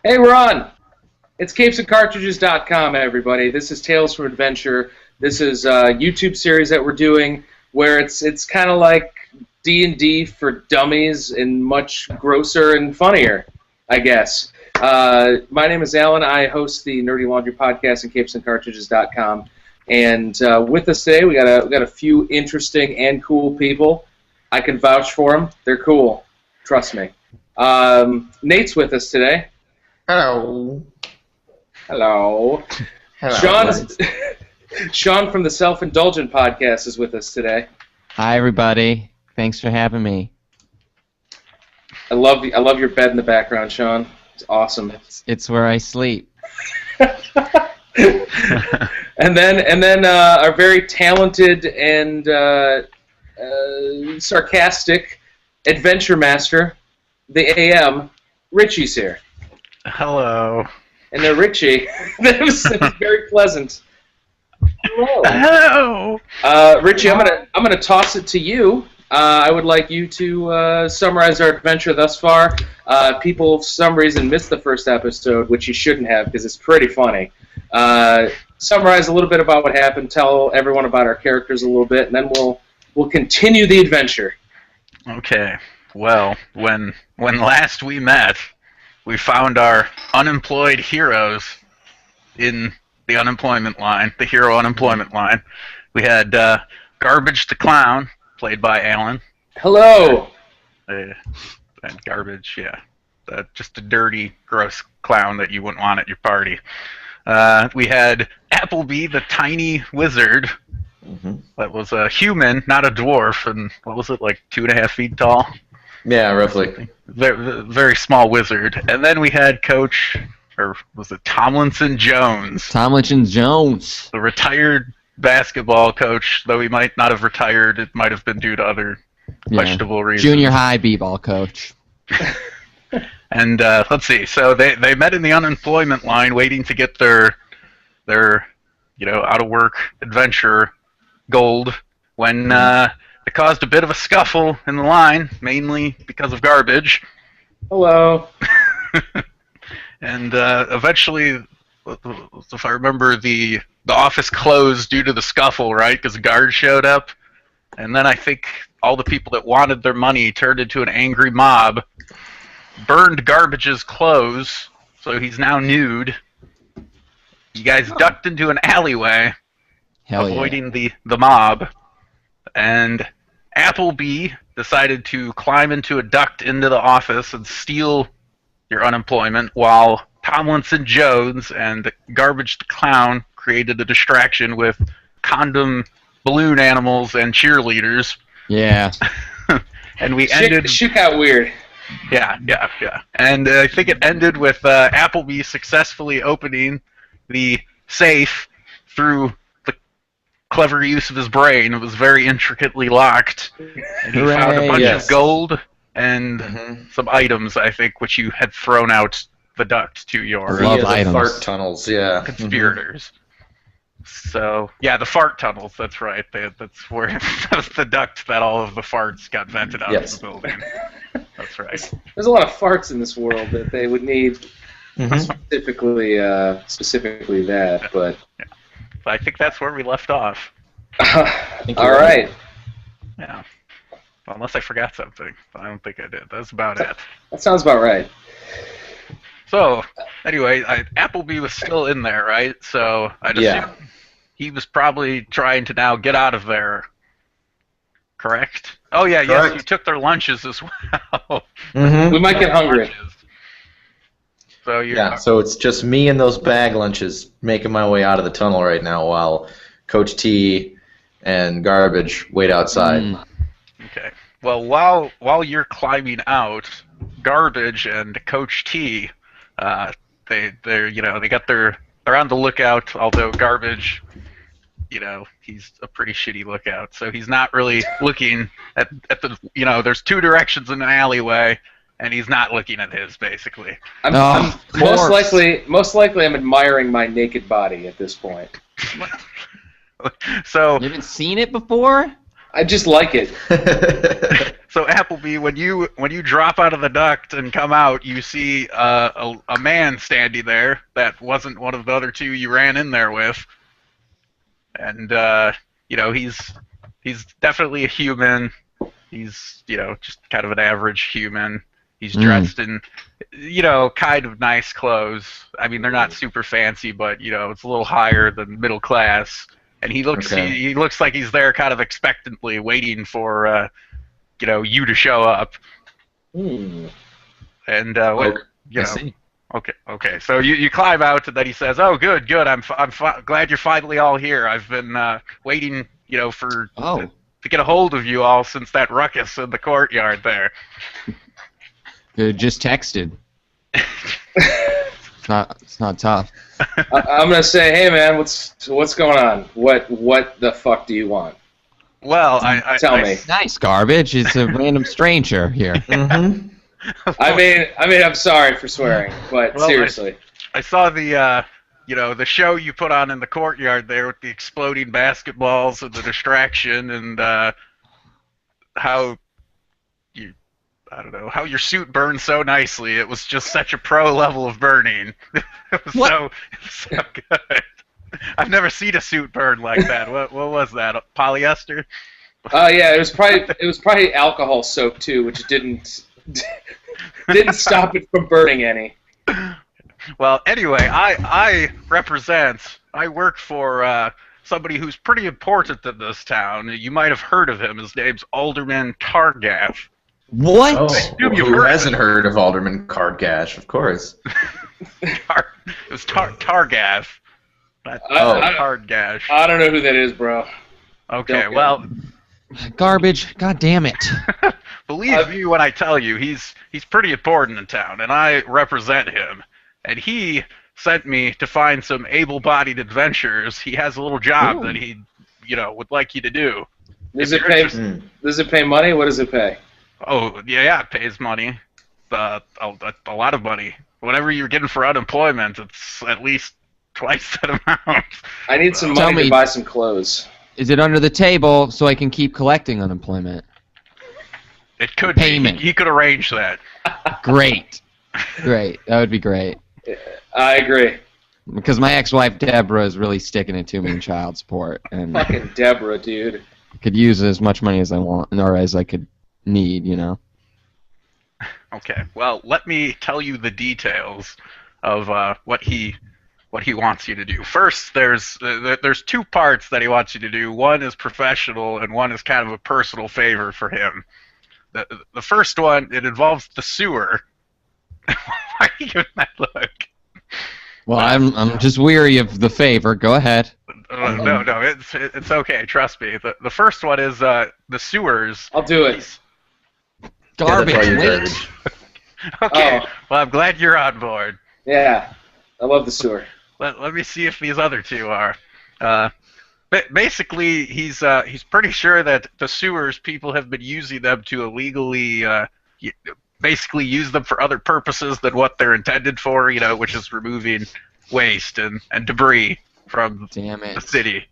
Hey, we're on. It's Capes+Cartridges.com, everybody. This is Tales from Adventure. This is a YouTube series that we're doing where it's kind of like D&D for dummies and much grosser and funnier, I guess. My name is Alan. I host the Nerdy Laundry podcast at Capes+Cartridges.com. And with us today, we got a few interesting and cool people. I can vouch for them. They're cool. Trust me. Nate's with us today. Hello. Hello. Hello. Sean from the Self-Indulgent podcast is with us today. Hi, everybody. Thanks for having me. I love your bed in the background, Sean. It's awesome. It's where I sleep. and then our very talented and sarcastic adventure master, the AM, Richie's here. Hello. And then Richie, that was very pleasant. Hello. Richie, I'm gonna toss it to you. I would like you to summarize our adventure thus far. People, for some reason, missed the first episode, which you shouldn't have because it's pretty funny. Summarize a little bit about what happened. Tell everyone about our characters a little bit, and then we'll continue the adventure. Okay. Well, when last we met, we found our unemployed heroes in the unemployment line, the hero unemployment line. We had Garbage the Clown, played by Alan. Hello. And Garbage, yeah. Just a dirty, gross clown that you wouldn't want at your party. We had Appleby, the tiny wizard. That was a human, not a dwarf, and what was it, like 2.5 feet tall? Yeah, roughly. Very, very small wizard. And then we had Coach, or was it Tomlinson Jones? Tomlinson Jones. The retired basketball coach, though he might not have retired, it might have been due to other questionable reasons. Junior high b-ball coach. And let's see, so they met in the unemployment line waiting to get their out-of-work adventure gold when they caused a bit of a scuffle in the line, mainly because of Garbage. Hello. And eventually, if I remember, the office closed due to the scuffle, right? Because the guards showed up. And then I think all the people that wanted their money turned into an angry mob, burned Garbage's clothes, so he's now nude. You guys ducked into an alleyway, avoiding the mob. And Appleby decided to climb into a duct into the office and steal your unemployment, while Tomlinson Jones and Garbage the Clown created a distraction with condom balloon animals and cheerleaders. Yeah. And we ended... Shit got weird. Yeah. And I think it ended with Appleby successfully opening the safe through the clever use of his brain. It was very intricately locked. And he found a bunch of gold and some items, I think, which you had thrown out the duct to your fart tunnels, conspirators. So, yeah, the fart tunnels, that's right. That's where that's the duct that all of the farts got vented out of the building. That's right. There's a lot of farts in this world that they would need specifically that, but... Yeah. I think that's where we left off. All right. Yeah. Well, unless I forgot something. But I don't think I did. That's about it. That sounds about right. So, anyway, Appleby was still in there, right? So, I'd assume he was probably trying to now get out of there. Correct? Oh, yeah, yes, you took their lunches as well. We might get hungry. So so it's just me and those bag lunches making my way out of the tunnel right now while Coach T and Garbage wait outside. Okay. Well, while you're climbing out, Garbage and Coach T, they're on the lookout. Although Garbage, he's a pretty shitty lookout, so he's not really looking at the. There's two directions in an alleyway, and he's not looking at his, basically. I'm most likely I'm admiring my naked body at this point. So you haven't seen it before? I just like it. So Appleby, when you drop out of the duct and come out, you see a man standing there that wasn't one of the other two you ran in there with, and he's definitely a human. He's just kind of an average human. He's dressed in kind of nice clothes. I mean, they're not super fancy, but it's a little higher than middle class. And he looks he looks like he's there kind of expectantly waiting for you to show up. Hmm. And I see. okay. So you climb out, and then he says, "Oh, good. I'm glad you're finally all here. I've been waiting, to get a hold of you all since that ruckus in the courtyard there." Good, just texted. It's not tough. I'm gonna say, hey man, what's going on? What the fuck do you want? Well, Tell me. Nice, Garbage. It's a random stranger here. Mm-hmm. I mean, I'm sorry for swearing, but seriously. I saw the the show you put on in the courtyard there with the exploding basketballs and the distraction, and how your suit burned so nicely. It was just such a pro level of burning. It was so good. I've never seen a suit burn like that. What was that? Polyester? Yeah, it was probably alcohol soap too, which didn't stop it from burning any. Well, anyway, I work for somebody who's pretty important in this town. You might have heard of him. His name's Alderman Targaff. What? Oh, who hasn't heard of Alderman Cardgash? Of course. It was Targaff. Cardgash. I don't know who that is, bro. Okay, well, Garbage. God damn it. believe me when I tell you, he's pretty important in town, and I represent him. And he sent me to find some able-bodied adventurers. He has a little job that he, would like you to do. Does it pay money? What does it pay? Oh, yeah, it pays money. A lot of money. Whatever you're getting for unemployment, it's at least twice that amount. I need some money to buy some clothes. Is it under the table so I can keep collecting unemployment? It could Payment. be. He could arrange that. Great. Great. That would be great. I agree. Because my ex-wife Deborah is really sticking it to me in child support, and Fucking Deborah, dude. could use as much money as I want, or as I could need, Okay. Well, let me tell you the details of what he wants you to do. First, there's two parts that he wants you to do. One is professional, and one is kind of a personal favor for him. The first one, it involves the sewer. Why are you giving that look? Well, I'm just weary of the favor. Go ahead. No, it's okay. Trust me. The first one is the sewers. I'll do it. Garbage. Yeah, that's why you're Wait. garbage. Okay. Oh. Well, I'm glad you're on board. Yeah, I love the sewer. Let me see if these other two are. Basically, he's pretty sure that the sewers, people have been using them to illegally basically use them for other purposes than what they're intended for, which is removing waste and debris from the city.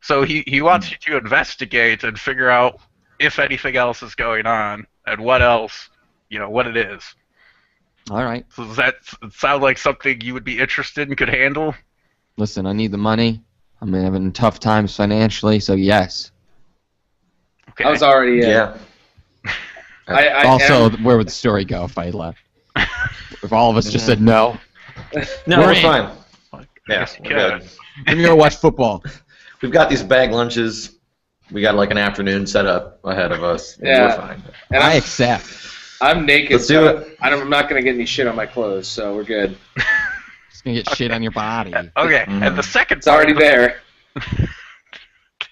So he wants you to investigate and figure out if anything else is going on and what else, what it is. All right. So does that sound like something you would be interested in, could handle? Listen, I need the money. I'm having tough times financially, so yes. Okay. I was already in. Yeah. Also, where would the story go if I left? If all of us just said no? No, We're we're in. fine. I Yeah, guess you we're could. good. I'm here to watch football. We've got these bag lunches. We got like an afternoon set up ahead of us. Yeah. We're fine. And I accept. I'm naked, Let's do so it. I'm not going to get any shit on my clothes, so we're good. Just gonna get shit on your body. Okay, and the second It's already part of there.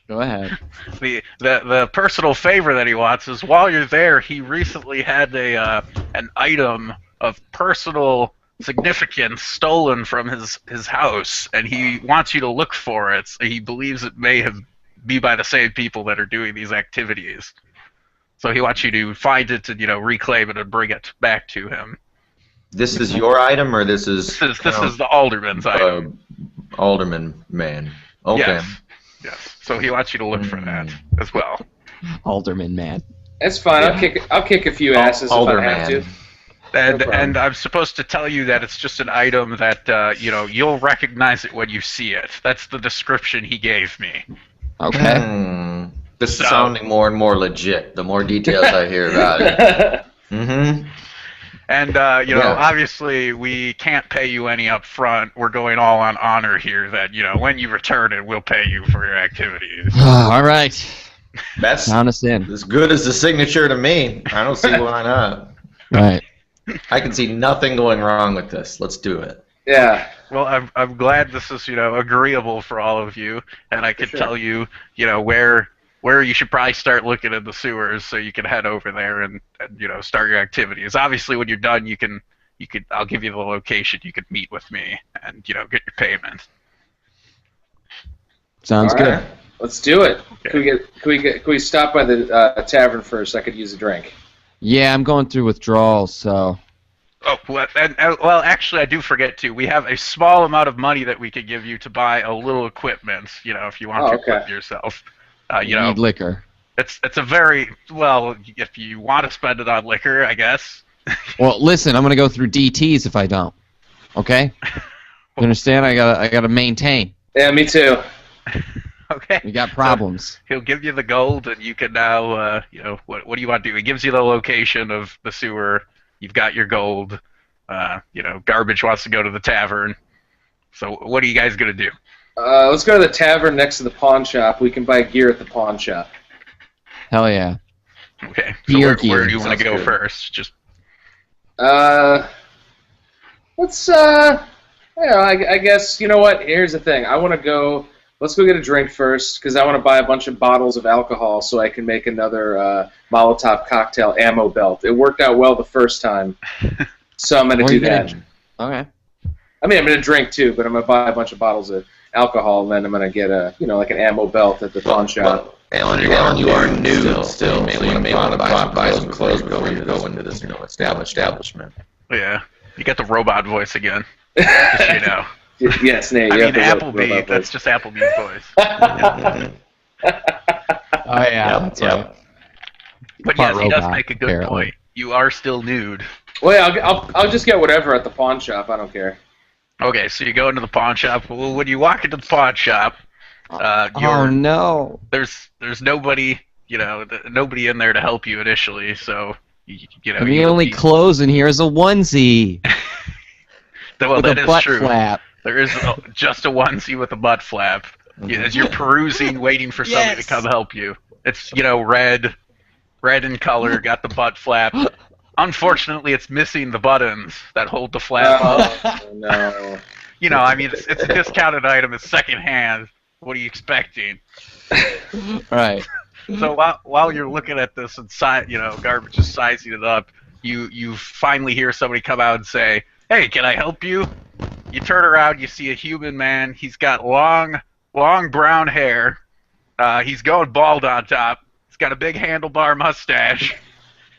Go ahead. the personal favor that he wants is, while you're there, he recently had an item of personal significance stolen from his house, and he wants you to look for it. So he believes it may be by the same people that are doing these activities. So he wants you to find it and reclaim it and bring it back to him. This is your item, or this is This is the alderman's item. Alderman man. Okay. Yes. So he wants you to look for that as well. Alderman, man. That's fine. Yeah. I'll kick a few asses if I have to. And I'm supposed to tell you that it's just an item that you'll recognize it when you see it. That's the description he gave me. Okay. This is sounding more and more legit. The more details I hear about it. Mm-hmm. And obviously we can't pay you any up front. We're going all on honor here. That when you return it, we'll pay you for your activities. All right. That's Count us in. as good as the signature to me. I don't see why not. Right. I can see nothing going wrong with this. Let's do it. Yeah. Well, I'm glad this is agreeable for all of you, and I can tell you where you should probably start looking in the sewers so you can head over there and start your activities. Obviously, when you're done, I'll give you the location. You could meet with me and get your payment. Sounds All good. right. Let's do it. Okay. Can we stop by the tavern first? I could use a drink. Yeah, I'm going through withdrawals, so. Oh, well, actually, I do forget to. We have a small amount of money that we could give you to buy a little equipment. If you want to equip yourself. You need liquor. It's a very well. If you want to spend it on liquor, I guess. Well, listen, I'm gonna go through DTs if I don't. Okay. You understand? I gotta maintain. Yeah, me too. Okay. We got problems. So he'll give you the gold, and you can now, what do you want to do? He gives you the location of the sewer. You've got your gold. Garbage wants to go to the tavern. So what are you guys gonna do? Let's go to the tavern next to the pawn shop. We can buy gear at the pawn shop. Hell yeah. Okay. So where do you want to go first? Just. Let's. I guess you know what. Here's the thing. I want to go. Let's go get a drink first, because I want to buy a bunch of bottles of alcohol so I can make another Molotov cocktail ammo belt. It worked out well the first time, so I'm gonna do that. Okay. I mean, I'm gonna drink too, but I'm gonna buy a bunch of bottles of alcohol, and then I'm gonna get like an ammo belt at the pawn shop. Alan, you are new still, so you may want to buy some clothes before you go into this establishment. Yeah, you got the robot voice again. Just so you know. Yes, Nate. I mean, Applebee. That's just Applebee's voice. Oh yeah. That's right. But yes, he does make a good point. You are still nude. Well, yeah, I'll just get whatever at the pawn shop. I don't care. Okay, so you go into the pawn shop. Well, when you walk into the pawn shop, oh no, there's nobody, nobody in there to help you initially. So the only clothes in here is a onesie. Well, with that a is butt true. flap. There is just a onesie with a butt flap. As you're perusing, waiting for somebody to come help you. It's red in color, got the butt flap. Unfortunately, it's missing the buttons that hold the flap up. Oh, no. I mean, it's a discounted item. It's secondhand. What are you expecting? Right. So while you're looking at this and Garbage is sizing it up, you finally hear somebody come out and say, "Hey, can I help you?" You turn around, you see a human man. He's got long brown hair. He's going bald on top. He's got a big handlebar mustache.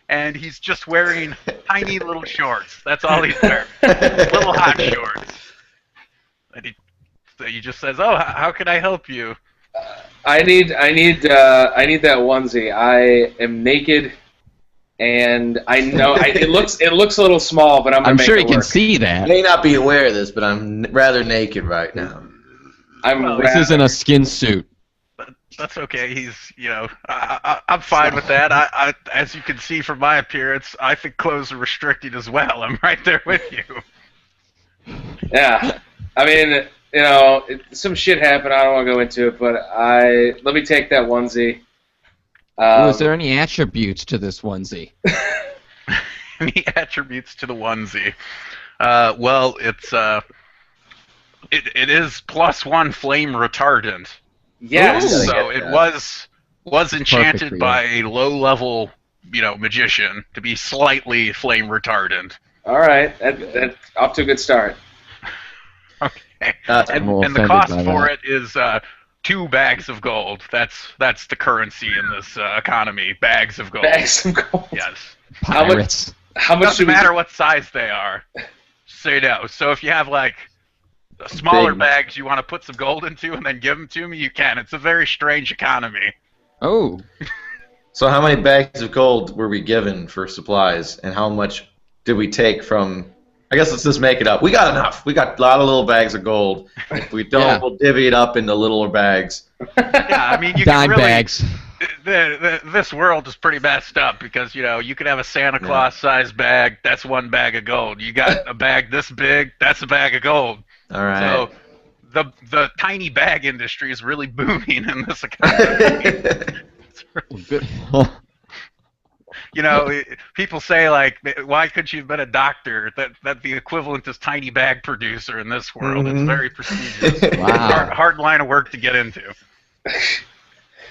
And he's just wearing tiny little shorts. That's all he's wearing. Little hot shorts. And he just says, "Oh, how can I help you?" I need that onesie. I am naked, and I know it looks a little small, but I'm sure he can see that. I may not be aware of this, but I'm rather naked right now. This isn't a skin suit. That's okay. He's, I'm fine with that. I, as you can see from my appearance, I think clothes are restricted as well. I'm right there with you. Yeah, I mean, some shit happened. I don't want to go into it, but let me take that onesie. Is there any attributes to this onesie? Any attributes to the onesie? Well, it's it is +1 flame retardant. Yes. So it was enchanted by a low-level, magician to be slightly flame retardant. All right, that's off to a good start. Okay. And the cost for it is 2 bags of gold. That's the currency in this economy. Bags of gold. Bags of gold. Yes. Pirates. How much? Doesn't matter what size they are. So if you have smaller bags you want to put some gold into and then give them to me, you can. It's a very strange economy. Oh. So how many bags of gold were we given for supplies, and how much did we take from? I guess let's just make it up. We got enough. We got a lot of little bags of gold. If we don't, Yeah. we'll divvy it up into littler bags. Yeah, I mean, you Dime can really. bags. This world is pretty messed up because you could have a Santa Claus sized bag. That's one bag of gold. You got a bag this big. That's a bag of gold. All right. So the tiny bag industry is really booming in this economy. Good. People say like, why could you have been a doctor? That the equivalent is tiny bag producer in this world. It's very prestigious. Wow. Hard line of work to get into.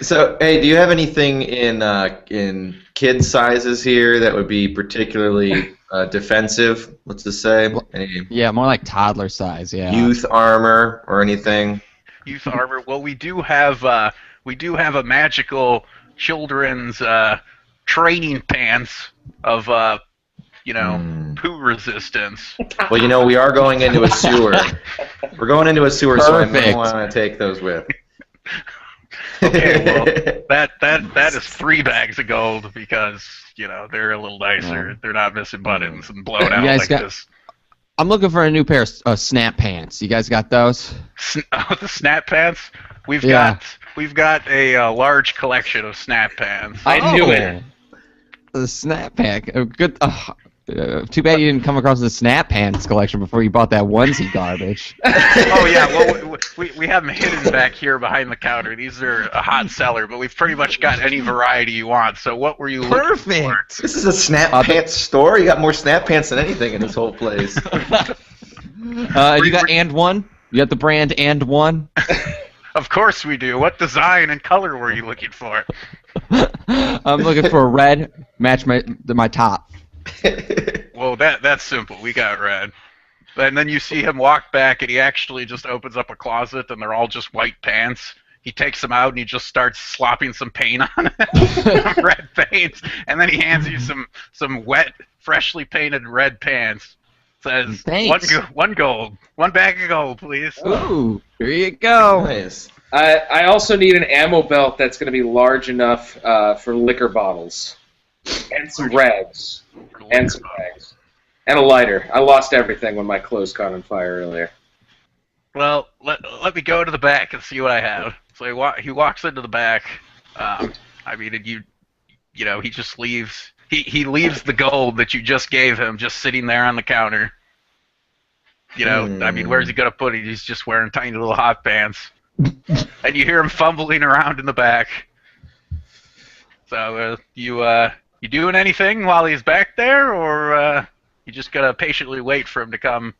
So, hey, do you have anything in kid sizes here that would be particularly defensive? Let's just say any Yeah, more like toddler size. Yeah. youth armor or anything. Youth armor. Well, we do have a magical children's training pants of poo resistance. Well, we are going into a sewer. We're going into a sewer, so I Perfect. might want to take those with. Okay, well, that is 3 bags of gold because they're a little nicer. Yeah. They're not missing buttons and blown out guys like got- this. I'm looking for a new pair of snap pants. You guys got those? The snap pants. We've Yeah. got a large collection of snap pants. I knew it. The snap pack. Good. Too bad you didn't come across the snap pants collection before you bought that onesie garbage. Oh yeah, well we have them hidden back here behind the counter. These are a hot seller, but we've pretty much got any variety you want. So what were you looking for? Perfect. This is a snap pants store. You got more snap pants than anything in this whole place. You got and one. You got the brand and one. Of course we do. What design and color were you looking for? I'm looking for a red. Match my top. Well, that's simple. We got red. And then you see him walk back, and he actually just opens up a closet, and they're all just white pants. He takes them out, and he just starts slopping some paint on it, red paint, and then he hands you some wet, freshly painted red pants. Says Thanks. one gold, 1 bag of gold, please. Ooh, here you go. Nice. I also need an ammo belt that's going to be large enough for liquor bottles. And some rags. And some rags. And a lighter. I lost everything when my clothes caught on fire earlier. Well, let me go to the back and see what I have. So he walks into the back. I mean, he just leaves. He leaves the gold that you just gave him just sitting there on the counter. I mean, where's he gonna put it? He's just wearing tiny little hot pants, and you hear him fumbling around in the back. So you doing anything while he's back there, or you just gotta patiently wait for him to come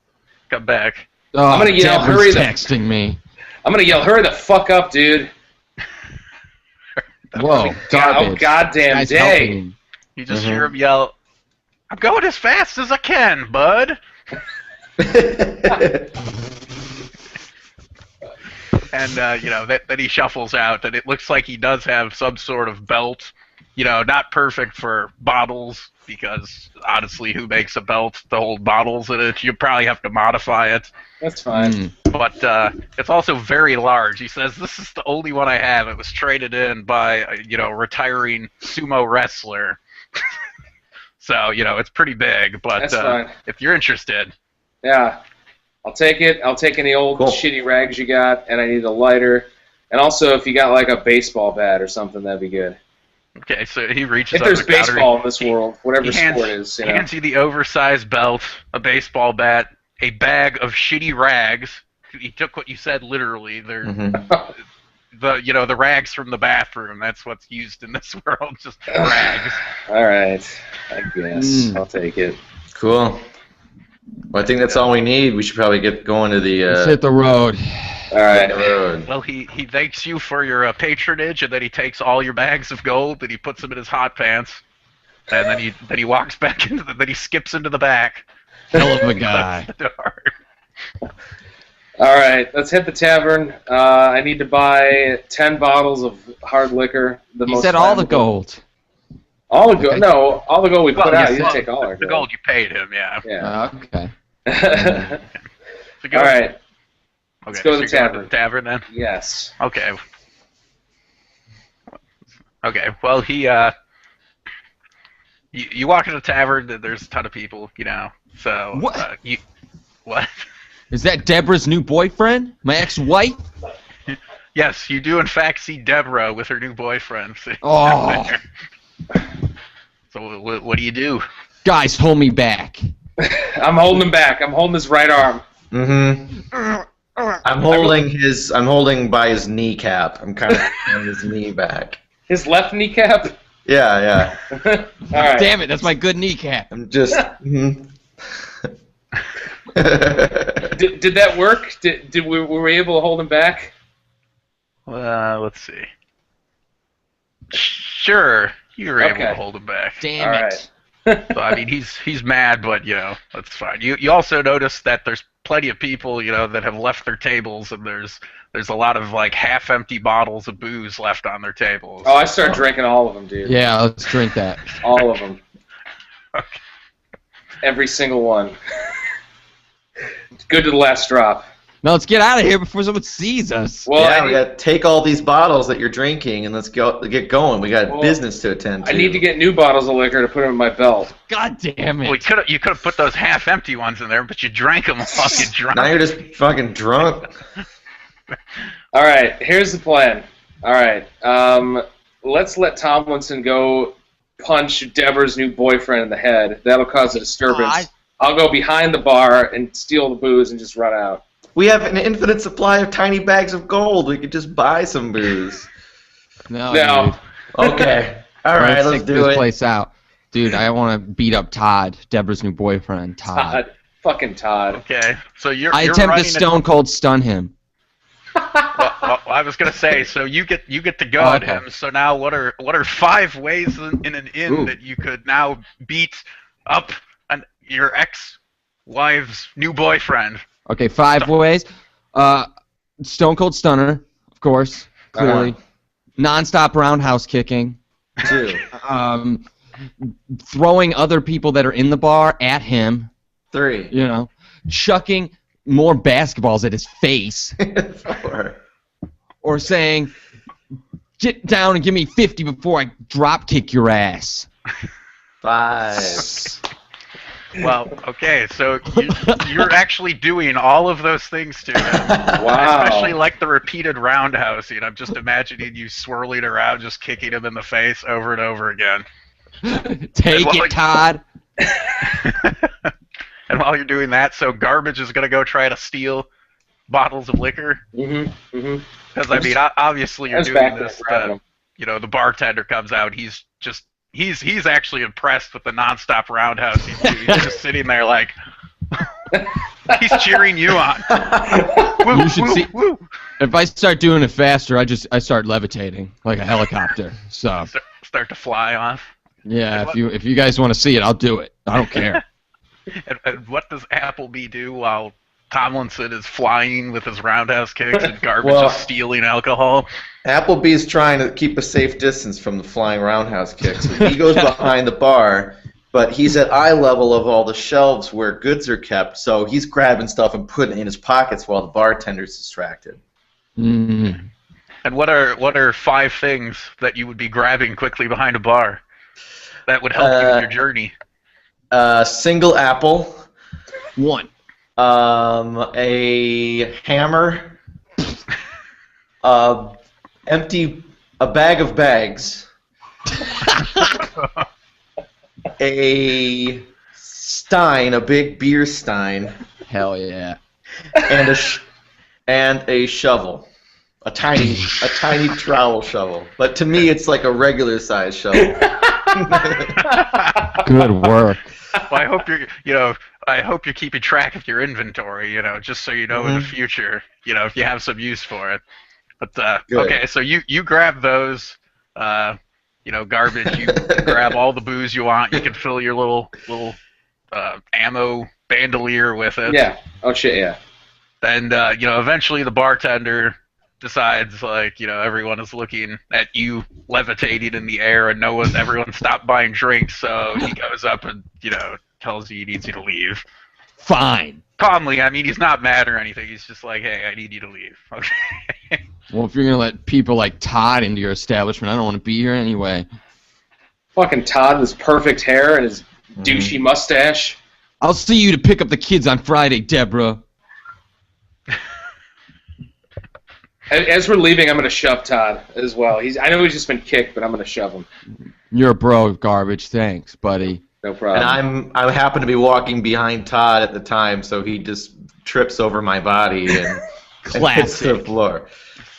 back? Oh, I'm gonna yell, Devin's hurry the- texting me. I'm going to yell, hurry the fuck up, dude. Whoa, Oh, garbage. goddamn Guy's day. helping. You just hear him yell, "I'm going as fast as I can, bud." And that he shuffles out, and it looks like he does have some sort of belt. Not perfect for bottles, because honestly, who makes a belt to hold bottles in it? You probably have to modify it. That's fine. But it's also very large. He says, "This is the only one I have. It was traded in by a retiring sumo wrestler." So it's pretty big. But That's fine. if you're interested, Yeah. I'll take it. I'll take any old Cool. shitty rags you got, and I need a lighter. And also, if you got like a baseball bat or something, that'd be good. okay. So he reaches If up there's the counter. baseball in this world, whatever He hands, sport is, you know. hands you the oversized belt, a baseball bat, a bag of shitty rags. He took what you said literally. They're the rags from the bathroom. That's what's used in this world, just rags. All right. I guess I'll take it. Cool. Well, I think that's all we need. We should probably get going to the Let's hit the road. All right. road. Well, he thanks you for your patronage, and then he takes all your bags of gold and he puts them in his hot pants, and then he walks back into then he skips into the back. Hell of a guy. That's the door. All right. Let's hit the tavern. I need to buy 10 bottles of hard liquor. The He most said all the flammable. gold. All the gold? Okay. No, all the gold we put Well, out. yes, You didn't take all our the gold you paid him, yeah. Yeah. Okay. So go- All right. Okay, go to so the you're going tavern. to the tavern then. Yes. Okay. Okay, well, you walk in a tavern, there's a ton of people, so, What? What? Is that Deborah's new boyfriend? My ex-wife? Yes, you do in fact see Deborah with her new boyfriend. Oh. So what do you do? Guys, hold me back. I'm holding him back. I'm holding his right arm. Mm-hmm. I'm holding by his kneecap. I'm kind of holding his knee back. His left kneecap? Yeah. All right. Damn it, that's my good kneecap. I'm just. Did that work? Were we able to hold him back? Let's see. Sure, you were able to hold him back. Damn All it. right. So, I mean, he's mad, but that's fine. You also notice that there's plenty of people that have left their tables, and there's a lot of like half-empty bottles of booze left on their tables. Oh, I started drinking all of them, dude. Yeah, let's drink that. All of them. Okay. Every single one. Good to the last drop. Now let's get out of here before someone sees us. Well, we gotta take all these bottles that you're drinking and let's get going. We got business to attend to. I need to get new bottles of liquor to put in my belt. God damn it. Well, you could have put those half-empty ones in there, but you drank them while you drank. Now you're just fucking drunk. All right, here's the plan. All right, let's let Tomlinson go punch Deborah's new boyfriend in the head. That'll cause a disturbance. I'll go behind the bar and steal the booze and just run out. We have an infinite supply of tiny bags of gold. We could just buy some booze. No. No. Okay. All right, let's take do this it. place out. Dude, I want to beat up Todd, Deborah's new boyfriend, Todd. Fucking Todd. Okay, so you're I attempt to running stone cold stun him. Well, I was gonna say, so you get to go at him. So now, what are 5 ways in an inn that you could now beat up your ex-wife's new boyfriend? Okay, 5 ways. Stone cold stunner, of course, clearly. Non-stop roundhouse kicking. 2. Throwing other people that are in the bar at him. 3. Chucking more basketballs at his face. 4. Or saying, get down and give me 50 before I drop kick your ass. 5. Well, okay, so you're actually doing all of those things to him. Wow. Especially like the repeated roundhouse. I'm just imagining you swirling around, just kicking him in the face over and over again. Take it, Todd. And while you're doing that, so Garbage is going to go try to steal bottles of liquor. Mm-hmm. Because, I mean, obviously you're doing this. The bartender comes out. He's actually impressed with the nonstop roundhouse. He's just sitting there like, he's cheering you on. Woo, You should see. woo. If I start doing it faster, I start levitating like a helicopter. So Start to fly off. yeah, if you guys want to see it, I'll do it. I don't care. And what does Appleby do while Tomlinson is flying with his roundhouse kicks and Garbage is stealing alcohol? Applebee's trying to keep a safe distance from the flying roundhouse kicks. So he goes behind the bar, but he's at eye level of all the shelves where goods are kept, so he's grabbing stuff and putting it in his pockets while the bartender's distracted. Mm. And what are 5 things that you would be grabbing quickly behind a bar that would help you in your journey? Single apple. 1. A hammer. A bag of bags. A stein, a big beer stein. Hell yeah. And a shovel. A tiny trowel shovel. But to me it's like a regular size shovel. Good work. Well, I hope you're keeping track of your inventory, just so you know in the future, if you have some use for it. But okay, so you grab those, Garbage. You grab all the booze you want. You can fill your little ammo bandolier with it. Yeah. Oh shit. Yeah. And eventually the bartender decides, everyone is looking at you levitating in the air, and everyone stopped buying drinks. So he goes up and tells you he needs you to leave. Fine. Calmly, I mean, he's not mad or anything. He's just like, hey, I need you to leave. Okay. Well, if you're gonna let people like Todd into your establishment, I don't want to be here anyway. Fucking Todd with his perfect hair and his douchey mustache. I'll see you to pick up the kids on Friday, Deborah. As we're leaving, I'm going to shove Todd as well. I know he's just been kicked, but I'm going to shove him. You're a bro, Garbage. Thanks, buddy. No problem. And I happen to be walking behind Todd at the time, so he just trips over my body and hits the floor.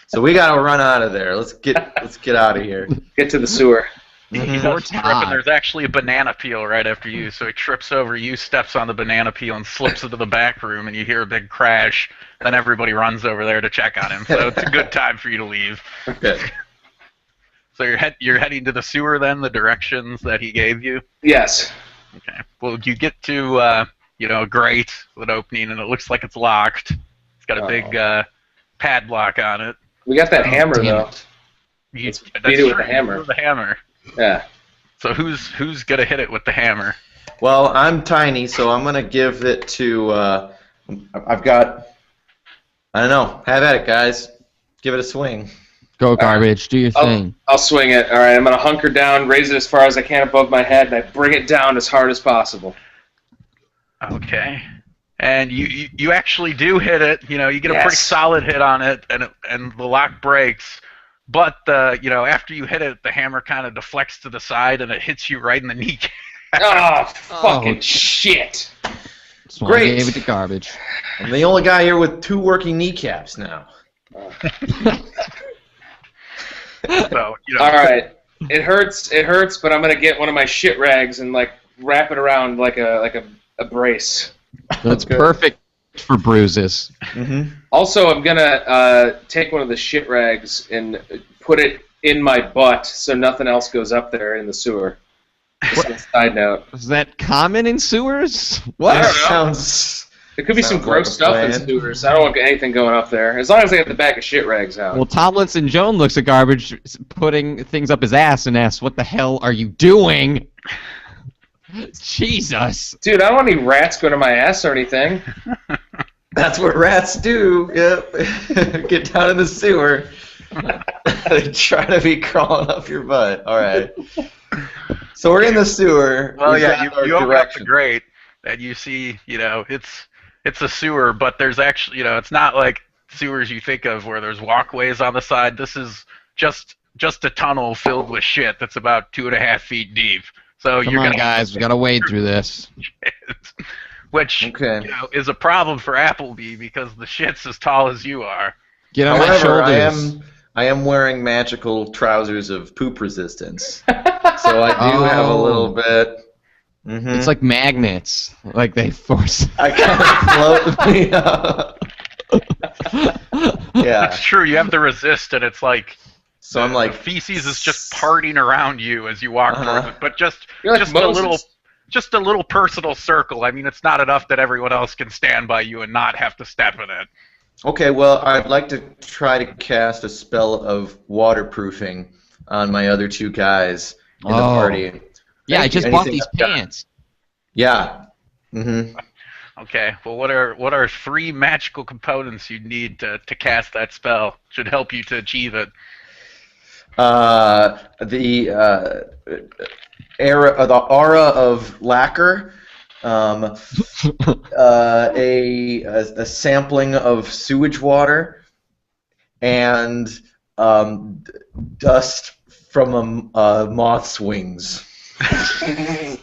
So we got to run out of there. Let's get out of here. Get to the sewer. He does trip, and there's actually a banana peel right after you, so he trips over you, steps on the banana peel, and slips into the back room, and you hear a big crash. Then everybody runs over there to check on him, so it's a good time for you to leave. Okay. So you're heading to the sewer then, the directions that he gave you? Yes. Okay. Well, you get to a grate with an opening, and it looks like it's locked. It's got a big padlock on it. We got that hammer, though. Let's beat it with the hammer. The hammer. Yeah. So who's gonna hit it with the hammer? Well, I'm tiny, so I'm gonna give it to. I've got. I don't know. Have at it, guys. Give it a swing. Go, Garbage. Do your thing. I'll swing it. All right. I'm gonna hunker down, raise it as far as I can above my head, and I bring it down as hard as possible. Okay. And you actually do hit it. You get a pretty solid hit on it, and the lock breaks. But after you hit it, the hammer kind of deflects to the side, and it hits you right in the kneecap. Oh, fucking shit! That's why Great. I gave it to Garbage. I'm the only guy here with 2 working kneecaps now. So, All right. It hurts, but I'm gonna get one of my shit rags and wrap it around like a brace. That's perfect for bruises. Mm-hmm. Also, I'm gonna take one of the shit rags and put it in my butt so nothing else goes up there in the sewer. Just a side note. Is that common in sewers? What? I don't know. Sounds. There could be some Sounds gross like a stuff in plan. sewers. I don't want anything going up there. As long as I get the bag of shit rags out. Well, Tomlinson Jones looks at Garbage putting things up his ass and asks, "What the hell are you doing?" Jesus. Dude, I don't want any rats going to my ass or anything. That's what rats do. Yep. Get down in the sewer. They try to be crawling up your butt. All right. So we're in the sewer. Well, We've yeah, got you our open up the direction. grate, and you see, it's a sewer, but there's actually, it's not like sewers you think of where there's walkways on the side. This is just a tunnel filled with shit that's about 2.5 feet deep. So Come you're on, gonna guys. We gotta wade through this. which Okay. is a problem for Appleby because the shit's as tall as you are. Get on my However, shoulders. I am wearing magical trousers of poop resistance, so I do have a little bit. Mm-hmm. It's like magnets. Like they force. I kind of float. Yeah. It's true. You have to resist, and it's like. So I'm like the feces is just parting around you as you walk towards it, but just You're like Moses. a little personal circle. I mean, it's not enough that everyone else can stand by you and not have to step in it. Okay, well, I'd like to try to cast a spell of waterproofing on my other 2 guys in the party. Yeah, I just bought Anything these I've got? pants. Yeah. Mm-hmm. Okay. Well, what are 3 magical components you need to cast that spell? Should help you to achieve it. The aura of lacquer, a sampling of sewage water, and dust from a moth's wings. And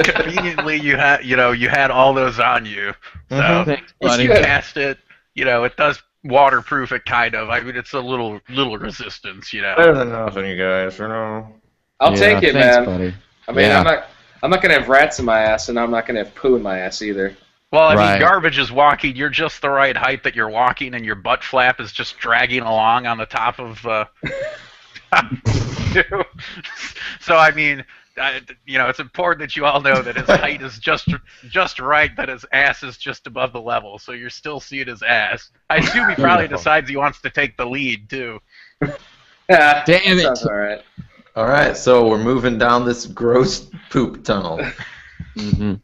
conveniently, you had all those on you. So Mhm. Thanks, you buddy. cast it. It does waterproof it kind of. I mean, it's a little resistance. Better than nothing, you guys. I'll Yeah, take it, thanks, man. buddy. I mean, Yeah. I'm not gonna have rats in my ass, and I'm not gonna have poo in my ass either. Well, I Right. mean, Garbage is walking. You're just the right height that you're walking, and your butt flap is just dragging along on the top of. So I mean, it's important that you all know that his height is just right. That his ass is just above the level, so you're still seeing his ass. I assume he probably decides he wants to take the lead too. Yeah, Damn it. sounds all right. All right, so we're moving down this gross poop tunnel. Mm-hmm.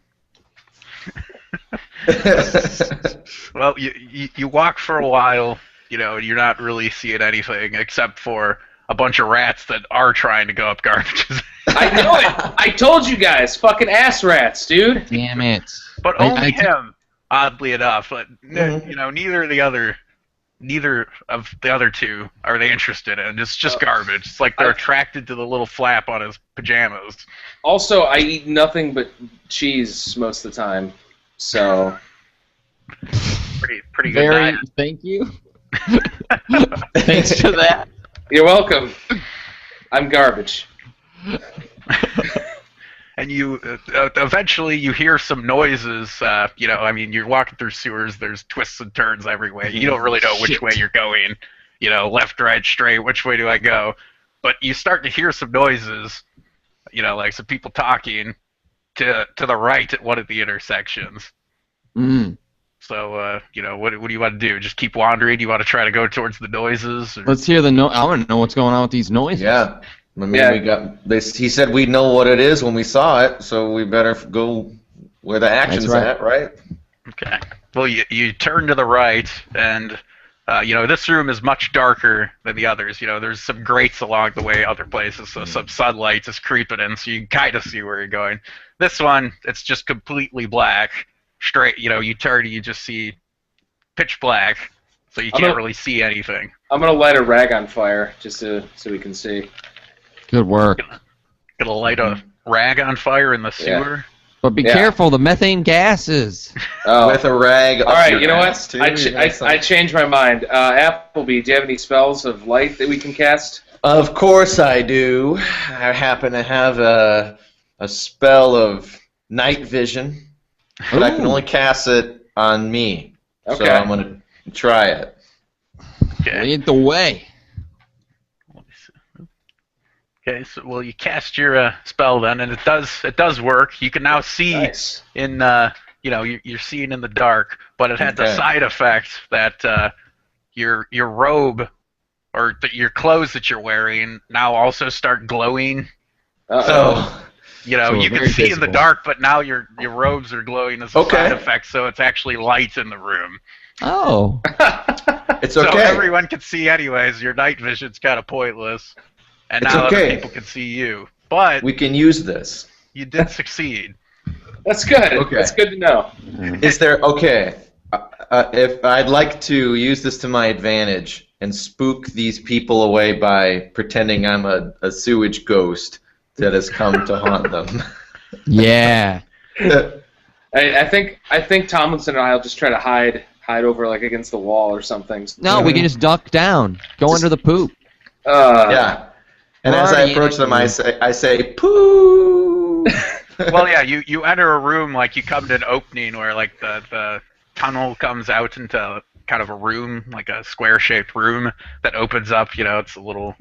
Well, you walk for a while, you know, you're not really seeing anything except for a bunch of rats that are trying to go up garbages. I knew it. I told you guys, fucking ass rats, dude. Damn it. But only him, oddly enough. But you know, neither of the other two are they interested in. It's just garbage. It's like they're attracted to the little flap on his pajamas. Also, I eat nothing but cheese most of the time, so pretty good diet. Thank you. Thanks for that. You're welcome. I'm garbage. And you eventually you hear some noises. You know, I mean, you're walking through sewers. There's twists and turns everywhere. You don't really know which way you're going. You know, left, right, straight. Which way do I go? But you start to hear some noises. You know, like some people talking to the right at one of the intersections. Mm. So, you know, what do you want to do? Just keep wandering? Do you want to try to go towards the noises? Or? Let's hear the I want to know what's going on with these noises. Yeah. I mean, he said we'd know what it is when we saw it, so we better go where the action's at, right? Okay. Well, you turn to the right, and, you know, this room is much darker than the others. You know, there's some grates along the way other places, so some sunlight is creeping in, so you can kind of see where you're going. This one, it's just completely black. Straight, you know, you turn, you just see pitch black, so you can't really see anything. I'm gonna light a rag on fire just so we can see. Good work. Gonna light a rag on fire in the sewer. But be careful, the methane gases. With a rag. All right, you know what? I changed my mind. Appleby, do you have any spells of light that we can cast? Of course I do. I happen to have a spell of night vision. But I can only cast it on me. Okay. So I'm going to try it. Okay. Lead the way. Okay, so well, you cast your spell then, and it does work. You can now see in you know, you're seeing in the dark, but it had the side effect that your robe or your clothes that you're wearing now also start glowing. So you know, you can see in the dark, but now your robes are glowing as a side effect, so it's actually light in the room. Oh. It's okay. So everyone can see anyways. Your night vision's kind of pointless. And now other people can see you. But we can use this. You did succeed. That's good. Okay. That's good to know. Is there... Okay. If I'd like to use this to my advantage and spook these people away by pretending I'm a sewage ghost that has come to haunt them. Yeah. I think Tomlinson and I'll just try to hide over like against the wall or something. No, we can just duck down. Go under the poop. Yeah. And as I approach them, I say, poo. Well, yeah, you enter a room, like you come to an opening where like the tunnel comes out into kind of a room, like a square-shaped room that opens up. You know, it's a little,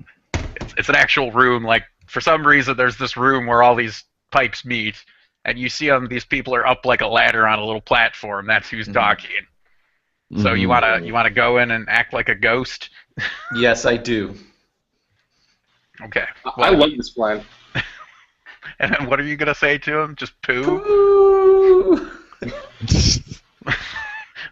it's an actual room. Like for some reason, there's this room where all these pipes meet, and you see them. These people are up like a ladder on a little platform. That's who's talking. So you wanna go in and act like a ghost? Yes, I do. Okay. Well, I love this plan. And then what are you gonna say to him? Just poo?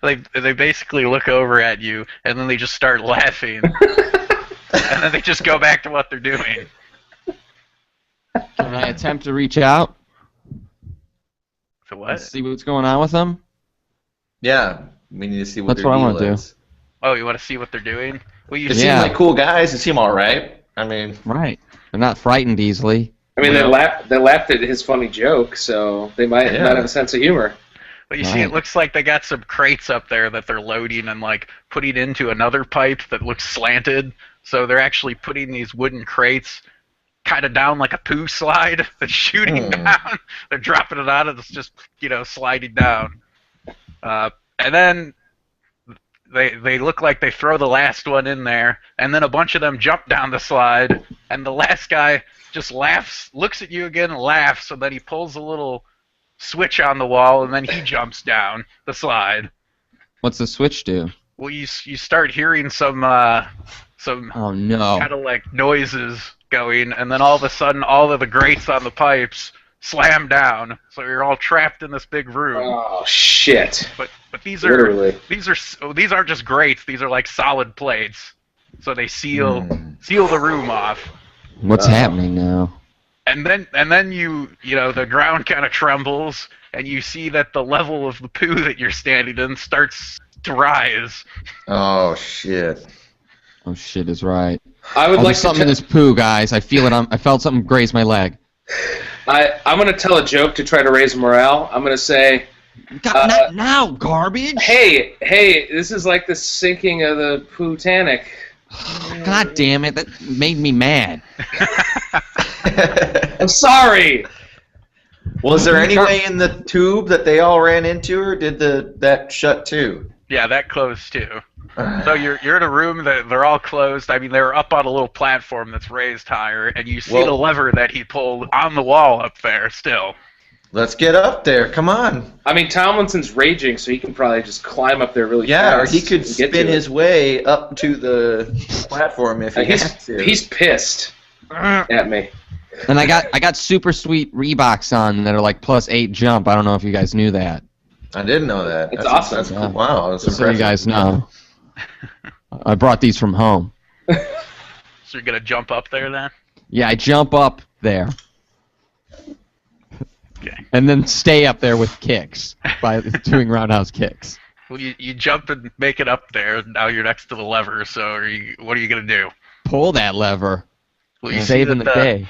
They basically look over at you, and then they just start laughing, and then they just go back to what they're doing. Can I attempt to reach out? To what? Let's see what's going on with them? Yeah, we need to see what That's what I want to do. Oh, you want to see what they're doing? Well, they seem like cool guys. They seem all right. I mean, right. They're not frightened easily. I mean, they laughed at his funny joke, so they might have a sense of humor. But you see, it looks like they got some crates up there that they're loading and like putting into another pipe that looks slanted. So they're actually putting these wooden crates kind of down like a poo slide that's shooting down. They're dropping it out and it's just, you know, sliding down. And then they look like they throw the last one in there, and then a bunch of them jump down the slide, and the last guy just laughs, looks at you again and laughs, and then he pulls a little switch on the wall, and then he jumps down the slide. What's the switch do? Well, you start hearing some oh no, kind of like noises going, and then all of a sudden all of the grates on the pipes slam down, so you're all trapped in this big room. Oh shit! But But these Literally. aren't just grates. These are like solid plates, so they seal the room off. What's happening now? And then you know the ground kind of trembles, and you see that the level of the poo that you're standing in starts to rise. Oh shit. Oh shit is right. I would like There's something in this poo, guys. I feel it. I felt something graze my leg. I'm going to tell a joke to try to raise morale. I'm going to say, Not now, garbage. hey, this is like the sinking of the Pootanic. God damn it! That made me mad. I'm sorry. Was there any way in the tube that they all ran into, or did that shut too? Yeah, that closed too. So you're in a room that they're all closed. I mean, they're up on a little platform that's raised higher, and you see the lever that he pulled on the wall up there still. Let's get up there. Come on. I mean, Tomlinson's raging, so he can probably just climb up there really fast. Yeah, or he could spin his way up to the platform if he has to. He's pissed at me. And I got super sweet Reeboks on that are like +8 jump. I don't know if you guys knew that. I didn't know that. It's awesome. That's cool. Wow, that's So impressive. you guys know. I brought these from home. So you're gonna jump up there then? Yeah, I jump up there. Okay. And then stay up there with kicks by doing roundhouse kicks. Well, you jump and make it up there. Now you're next to the lever. So what are you gonna do? Pull that lever. Well, you see Saving the day.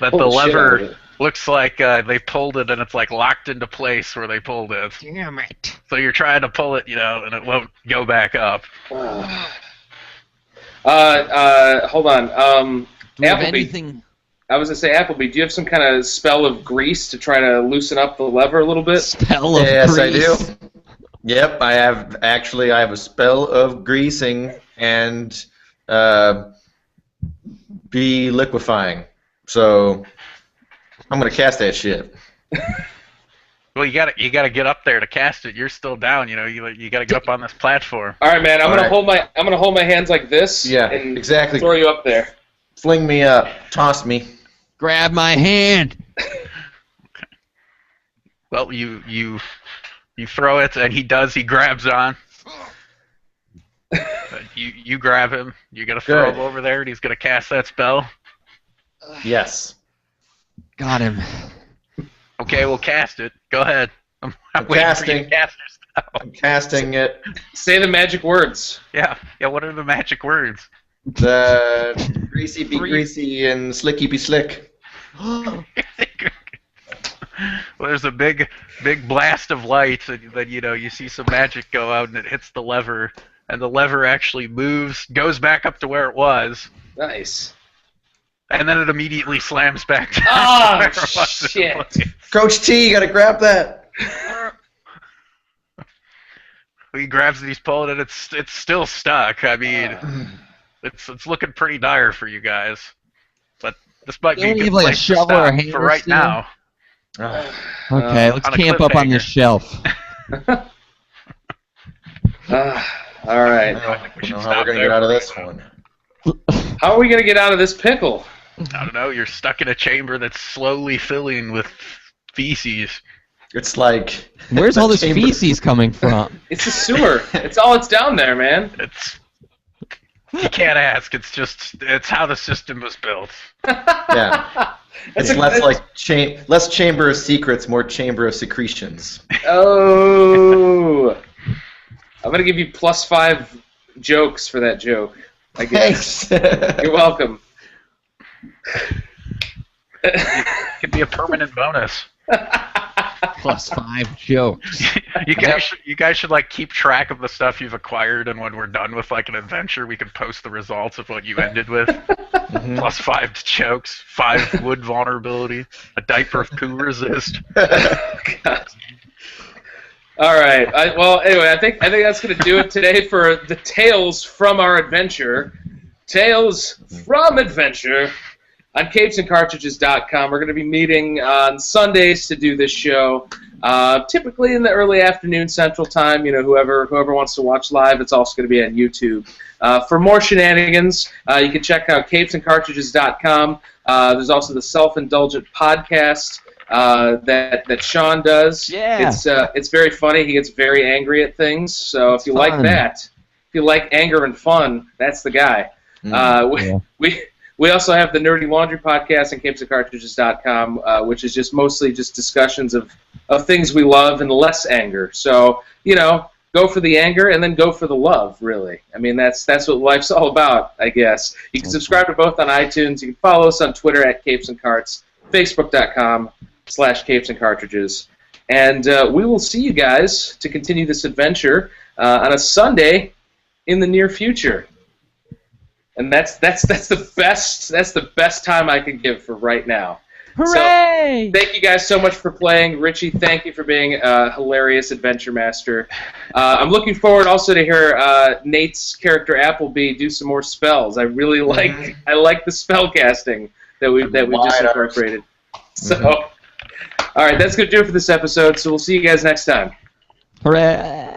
That Pull the the shit out of lever it. looks like they pulled it and it's like locked into place where they pulled it. Damn it. So you're trying to pull it, and it won't go back up. Hold on. Do we have Appleby. anything? I was gonna say, Appleby, do you have some kind of spell of grease to try to loosen up the lever a little bit? Spell of Yes, I grease. do. Yep, I have a spell of greasing and be liquefying. So I'm gonna cast that shit. Well, you gotta get up there to cast it. You're still down, you gotta get up on this platform. All right, man. I'm gonna Alright. hold my hands like this. Yeah, and exactly. Throw you up there. Fling me up, toss me. Grab my hand. Well, you throw it, and he grabs on. You grab him. You're gonna throw Good. him over there, and he's gonna cast that spell. Yes. Got him. Okay, we'll cast it. Go ahead. I'm waiting for you casting. to cast your spell. I'm casting it. Say the magic words. Yeah. What are the magic words? The greasy be greasy and slicky be slick. Well, there's a big blast of light, and then you see some magic go out, and it hits the lever, and the lever actually moves, goes back up to where it was, Nice. and then it immediately slams back down. Oh, to where it was. shit. Coach T, you gotta grab that. He grabs it, he's pulling it, it's still stuck. I mean, it's looking pretty dire for you guys, but this might be a Don't good leave, like, a place to shovel or a stop hammer for right still? now. Okay, let's on a camp up on cliffhanger. this shelf. All right. I think we I don't should know how stop we're gonna there get out of for this right one. How are we gonna get out of this pickle? I don't know, you're stuck in a chamber that's slowly filling with feces. It's like Where's all this chamber- feces coming from? It's a sewer. It's down there, man. You can't ask. It's how the system was built. Yeah. It's less chamber of secrets, more chamber of secretions. Oh. I'm gonna give you +5 jokes for that joke. I guess. Thanks. You're welcome. It could be a permanent bonus. +5 jokes. You guys should like keep track of the stuff you've acquired, and when we're done with like an adventure, we can post the results of what you ended with. +5 jokes, 5 wood vulnerability, a diaper of poo resist. God. All right. Anyway, I think that's going to do it today for the Tales from our adventure. Tales from Adventure on Capes+Cartridges.com. We're going to be meeting on Sundays to do this show. Typically in the early afternoon Central Time. Whoever wants to watch live, it's also going to be on YouTube. For more shenanigans, you can check out Capes+Cartridges.com. There's also the Self-Indulgent Podcast. that Sean does. Yeah. It's very funny. He gets very angry at things. So if you like fun. that, if you like anger and fun, that's the guy. Yeah. We also have the Nerdy Laundry podcast on Capes+Cartridges.com, which is just mostly just discussions of things we love and less anger. So, go for the anger and then go for the love, really. I mean, that's what life's all about, I guess. You can subscribe to both on iTunes. You can follow us on Twitter at Capes+Carts, Facebook.com/Capes+Cartridges. And we will see you guys to continue this adventure on a Sunday in the near future. And that's the best time I can give for right now. Hooray! So, thank you guys so much for playing. Richie, thank you for being a hilarious adventure master. I'm looking forward also to hear Nate's character Appleby do some more spells. I really like the spell casting that we just incorporated. So, all right, that's gonna do it for this episode. So we'll see you guys next time. Hooray!